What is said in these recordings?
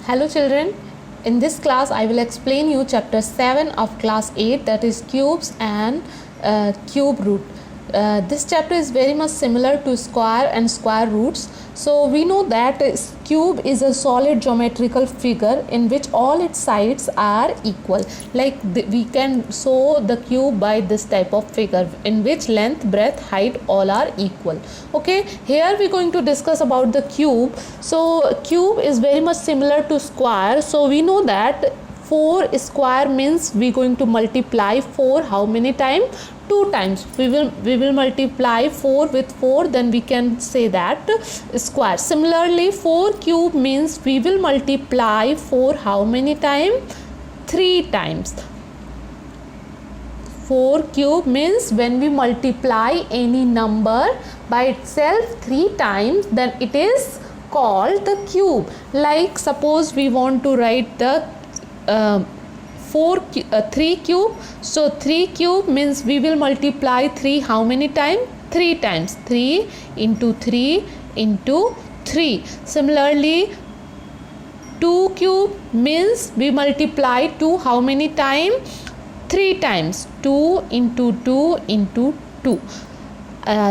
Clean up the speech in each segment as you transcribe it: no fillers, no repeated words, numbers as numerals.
Hello children, in this class I will explain you chapter 7 of class 8, that is cubes and cube root. This chapter is very much similar to square and square roots. So we know that cube is a solid geometrical figure in which all its sides are equal. Like we can show the cube by this type of figure in which length, breadth, height all are equal. Okay, here we are going to discuss about the cube. So cube is very much similar to square. So we know that 4 square means we are going to multiply 4 how many times? 2 times. We will multiply 4 with 4, then we can say that square. Similarly 4 cube means we will multiply 4 how many times? 3 times. 4 cube means when we multiply any number by itself 3 times, then it is called the cube. Like suppose we want to write the 3 cube. So 3 cube means we will multiply 3 how many times? 3 times. 3 into 3 into 3. Similarly 2 cube means we multiply 2 how many times? 3 times. 2 into 2 into 2.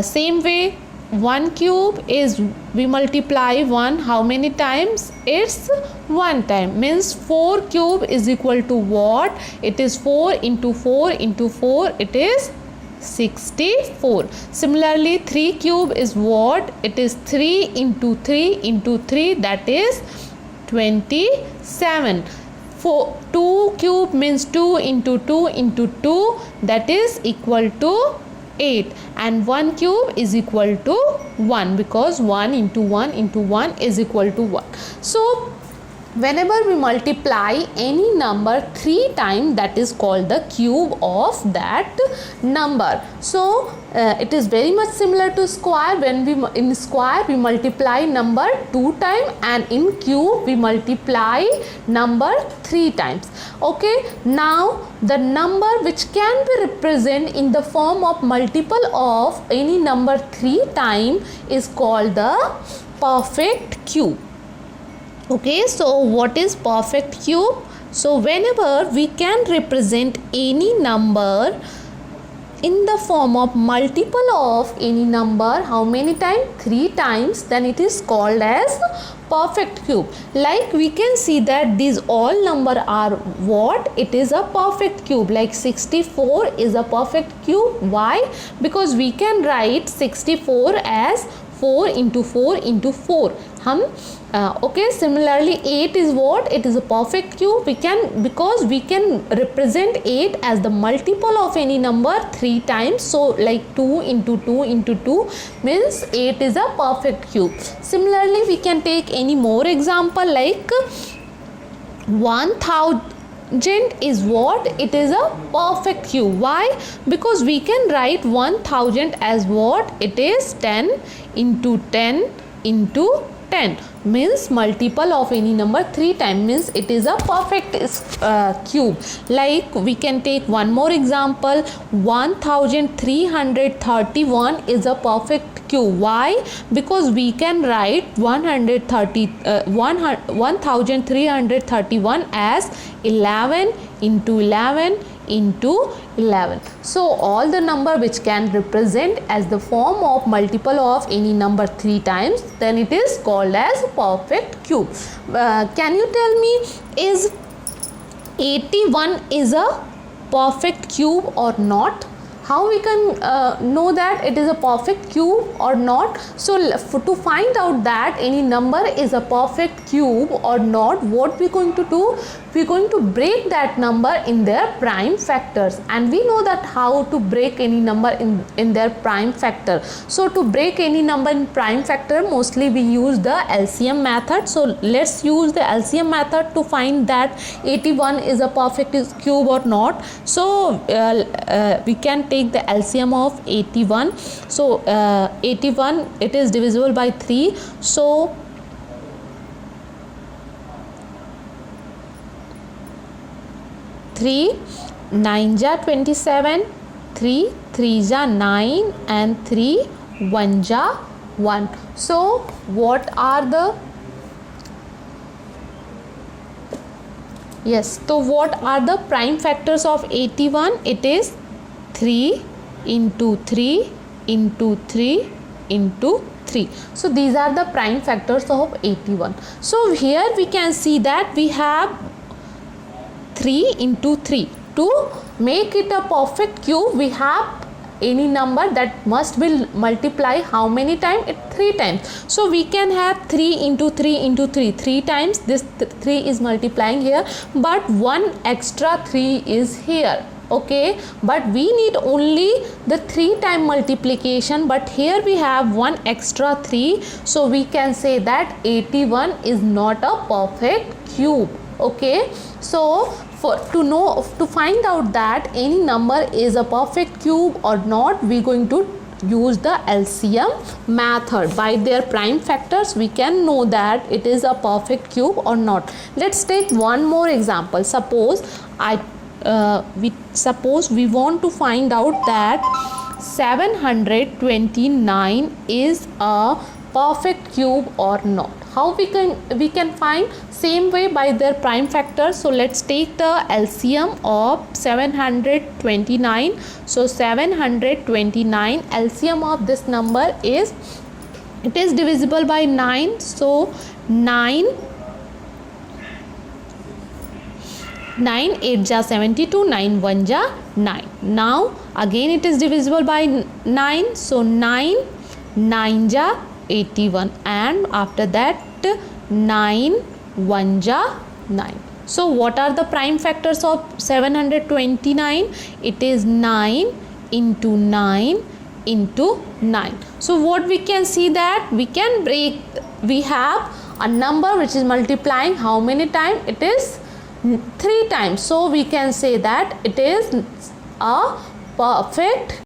Same way 1 cube is we multiply 1 how many times? It's 1 time. Means 4 cube is equal to what? It is 4 into 4 into 4, it is 64. Similarly 3 cube is what? It is 3 into 3 into 3, that is 27. 2 cube means 2 into 2 into 2, that is equal to 8, and 1 cube is equal to 1 because 1 into 1 into 1 is equal to 1. So whenever we multiply any number 3 times, that is called the cube of that number. So it is very much similar to square. When we in square we multiply number 2 times, and in cube we multiply number 3 times. Okay, now the number which can be represented in the form of multiple of any number 3 times is called the perfect cube. Okay, so what is perfect cube? So whenever we can represent any number in the form of multiple of any number, how many times? 3 times, then it is called as perfect cube. Like we can see that these all number are what? It is a perfect cube. Like 64 is a perfect cube. Why? Because we can write 64 as 4 into 4 into 4. Okay, similarly 8 is what? It is a perfect cube. Because we can represent 8 as the multiple of any number 3 times. So like 2 into 2 into 2 means 8 is a perfect cube. Similarly we can take any more example, like 1000 is what? It is a perfect cube. Why? Because we can write 1000 as what? It is 10 into 10 into 10, means multiple of any number 3 times, means it is a perfect cube. Like we can take one more example, 1331 is a perfect cube. Why? Because we can write 1331 as 11 into 11 into 11. So all the number which can represent as the form of multiple of any number 3 times, then it is called as perfect cube. Can you tell me, is 81 is a perfect cube or not? How we can know that it is a perfect cube or not? So to find out that any number is a perfect cube or not, what we are going to do? We are going to break that number in their prime factors, and we know that how to break any number in their prime factor. So to break any number in prime factor, mostly we use the LCM method. So let's use the LCM method to find that 81 is a perfect cube or not. So we can take the LCM of 81. So 81, it is divisible by 3. So 3 9 ja 27, 3 3 ja 9, and 3 1 ja 1. So what are the Yes, so what are the prime factors of 81? It is 3 into 3 into 3 into 3. So these are the prime factors of 81. So here we can see that we have 3 into 3. To make it a perfect cube, we have any number that must be multiply how many times? It 3 times. So we can have 3 into 3 into 3 3 times. This 3 is multiplying here, but one extra 3 is here. Okay, but we need only the 3 time multiplication, but here we have one extra 3, so we can say that 81 is not a perfect cube. Okay, so to find out that any number is a perfect cube or not, we going to use the LCM method. By their prime factors we can know that it is a perfect cube or not. Let's take one more example. Suppose we want to find out that 729 is a perfect cube or not. How we can find? Same way, by their prime factors. So let's take the LCM of 729. So 729, LCM of this number is, it is divisible by 9. So 9 8 ja 72, 9 1 ja 9. Now again it is divisible by 9. So 9 9 ja 81, and after that 9 1 ja 9. So what are the prime factors of 729? It is 9 into 9 into 9. So what we can see that we can break, we have a number which is multiplying how many times? It is 3 times. So we can say that it is a perfect